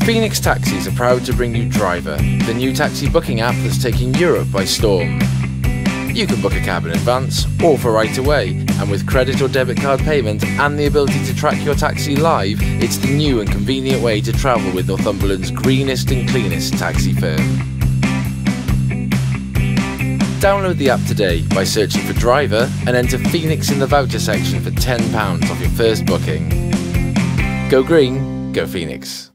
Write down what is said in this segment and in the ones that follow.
Phoenix Taxis are proud to bring you Driver, the new taxi booking app that's taking Europe by storm. You can book a cab in advance or for right away, and with credit or debit card payment and the ability to track your taxi live, it's the new and convenient way to travel with Northumberland's greenest and cleanest taxi firm. Download the app today by searching for Driver and enter Phoenix in the voucher section for £10 off your first booking. Go green, go Phoenix.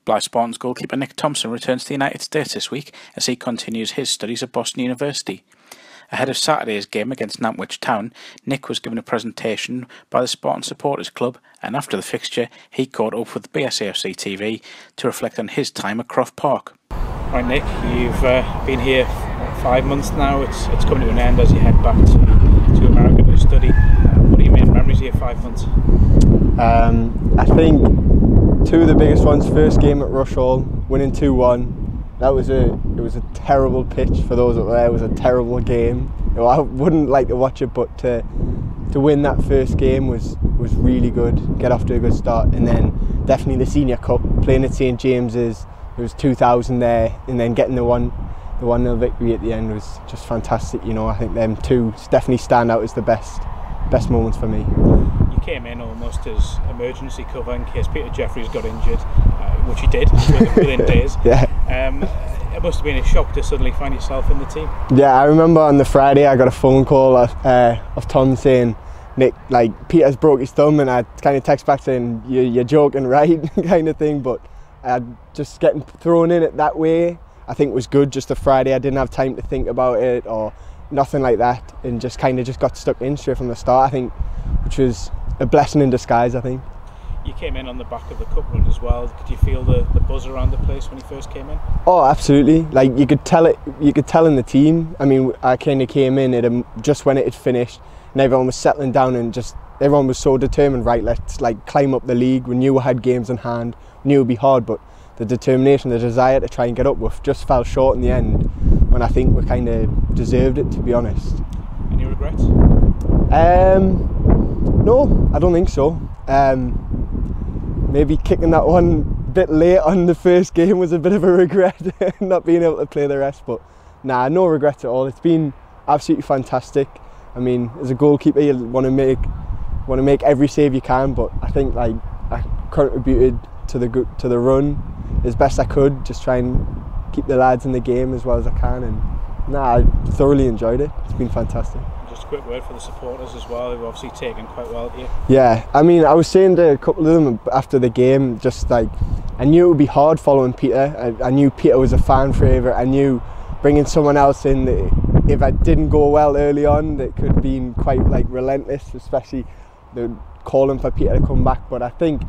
Blyth Spartans goalkeeper Nick Thomson returns to the United States this week as he continues his studies at Boston University. Ahead of Saturday's game against Nantwich Town, Nick was given a presentation by the Spartan Supporters Club, and after the fixture he caught up with BSAFCTV to reflect on his time at Croft Park. Right, Nick, you've been here 5 months now. It's coming to an end as you head back to America to study. What are your main memories of your 5 months? I think two of the biggest ones. First game at Rush Hall, winning 2-1. It was a terrible pitch for those that were there. It was a terrible game. You know, I wouldn't like to watch it, but to win that first game was really good. Get off to a good start, and then definitely the Senior Cup, playing at St James's. There was 2,000 there, and then getting the 1-0 victory at the end was just fantastic. You know, I think them two definitely stand out as the best moments for me. You came in almost as emergency cover in case Peter Jeffries got injured, which he did within days. Yeah. It must have been a shock to suddenly find yourself in the team. Yeah, I remember on the Friday I got a phone call of Tom saying, Nick, like, Peter's broke his thumb, and I kind of text back saying, you're joking, right? kind of thing. But just getting thrown in it that way, I think was good. Just a Friday, I didn't have time to think about it or nothing like that, and just got stuck in straight from the start, I think, which was a blessing in disguise, I think. You came in on the back of the cup run as well. Could you feel the buzz around the place when you first came in? Oh, absolutely. Like, you could tell it. You could tell in the team. I mean, I kind of came in just when it had finished, and everyone was settling down, and just everyone was so determined. Right, let's like climb up the league. We knew we had games in hand. We knew it would be hard, but the determination, the desire to try and get up with just fell short in the end, when I think we kind of deserved it, to be honest. Any regrets? No, I don't think so. Maybe kicking that one a bit late on the first game was a bit of a regret, not being able to play the rest, but nah, no regrets at all. It's been absolutely fantastic. I mean, as a goalkeeper, you want to make every save you can, but I think like I contributed to the run as best I could, just try and keep the lads in the game as well as I can, and nah, I thoroughly enjoyed it. It's been fantastic. Just a quick word for the supporters as well, who've obviously taken quite well to you. Yeah, I mean, I was saying to a couple of them after the game, just like, I knew it would be hard following Peter. I knew Peter was a fan favourite. I knew bringing someone else in, if I didn't go well early on, that could have been quite like relentless, especially the calling for Peter to come back. But I think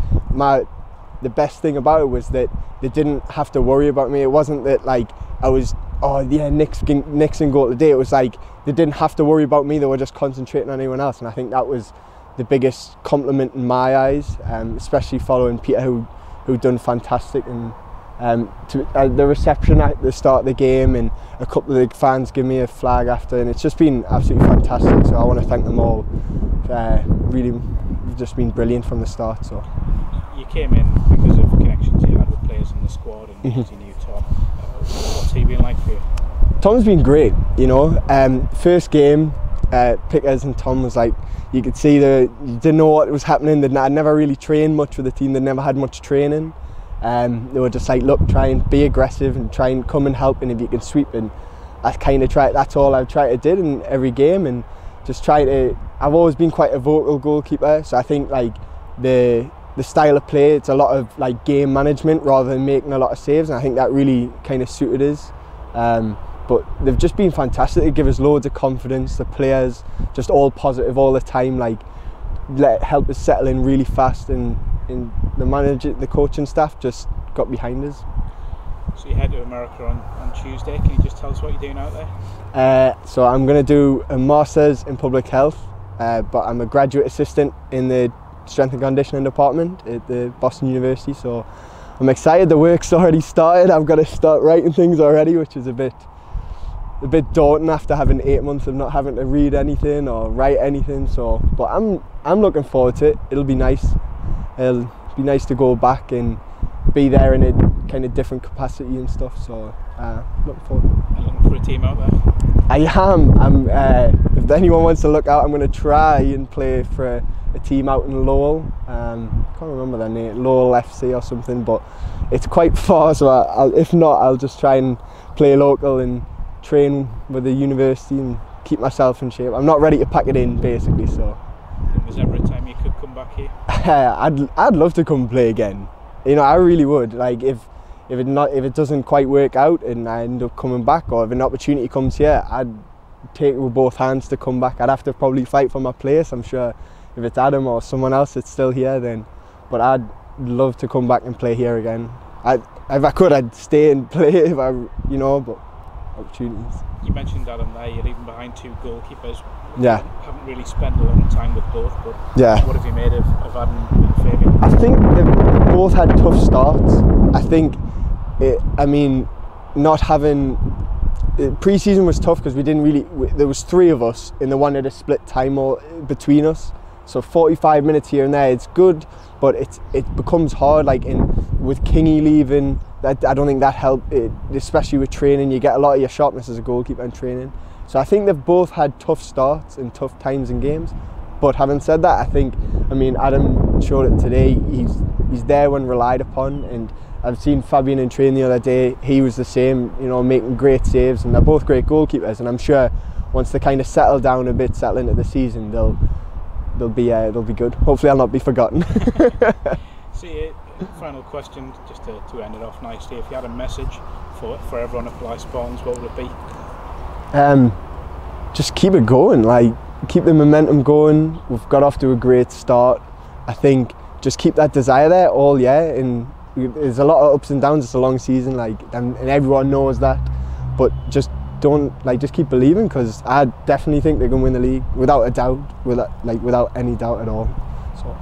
the best thing about it was that they didn't have to worry about me. It wasn't that like I was, oh yeah, Nick's in goal today. It was like they didn't have to worry about me. They were just concentrating on anyone else, and I think that was the biggest compliment in my eyes, especially following Peter, who'd done fantastic. And the reception at the start of the game, and a couple of the fans give me a flag after, and it's just been absolutely fantastic. So I want to thank them all. Really, just been brilliant from the start. So you came in because of connections you had with players in the squad, and because you knew Tom. What's he been like for you? Tom's been great, you know. First game, Pickers and Tom was like, you could see you didn't know what was happening. I'd never really trained much with the team. They never had much training. They were just like, look, try and be aggressive and try and come and help, and if you can sweep. And I kind of tried. That's all I've tried to do in every game, and just try to. I've always been quite a vocal goalkeeper, so I think like the style of play, it's a lot of like game management rather than making a lot of saves, and I think that really kind of suited us. But they've just been fantastic. They give us loads of confidence. The players just all positive all the time, like help us settle in really fast, and the manager, the coaching staff just got behind us. So you head to America on Tuesday. Can you just tell us what you're doing out there? So I'm going to do a Masters in Public Health but I'm a graduate assistant in the strength and conditioning department at the Boston University, so I'm excited. The work's already started. I've got to start writing things already, which is a bit daunting after having 8 months of not having to read anything or write anything. So, but I'm looking forward to it. It'll be nice. It'll be nice to go back and be there in a kind of different capacity and stuff. So, looking forward to it. Are you looking for a team out there? I am. If anyone wants to look out, I'm going to try and play for a team out in Lowell. I can't remember their name, Lowell A.F.C. or something, but it's quite far, so if not, I'll just try and play local and train with the university and keep myself in shape. I'm not ready to pack it in, basically. So. Think there's ever a time you could come back here? I'd love to come play again. You know, I really would. Like if it doesn't quite work out and I end up coming back, or if an opportunity comes here, I'd take it with both hands to come back. I'd have to probably fight for my place. I'm sure if it's Adam or someone else that's still here, then. But I'd love to come back and play here again. If I could, I'd stay and play if but opportunities. You mentioned Adam there, you're leaving behind 2 goalkeepers. Yeah. You haven't really spent a long time with both, but yeah. What have you made of Adam and Fabian? I think they've both had tough starts. I think, not having... Pre-season was tough because we didn't really... There was 3 of us and they wanted to split time between us. So 45 minutes here and there, it's good, but it becomes hard. Like with Kingy leaving, I don't think that helped. Especially with training, you get a lot of your sharpness as a goalkeeper in training. So I think they've both had tough starts and tough times in games. But having said that, Adam showed it today. He's there when relied upon, and I've seen Fabian in training the other day. He was the same, making great saves, and they're both great goalkeepers. And I'm sure once they kind of settle down a bit, settle into the season, they'll be good. Hopefully I'll not be forgotten. See, final question, just to end it off nicely. If you had a message for everyone at Blyth Spartans, what would it be? Just keep it going, keep the momentum going. We've got off to a great start. I think just keep that desire there all year, and there's a lot of ups and downs. It's a long season, and everyone knows that, but just just keep believing, because I definitely think they're going to win the league without a doubt, without any doubt at all. So.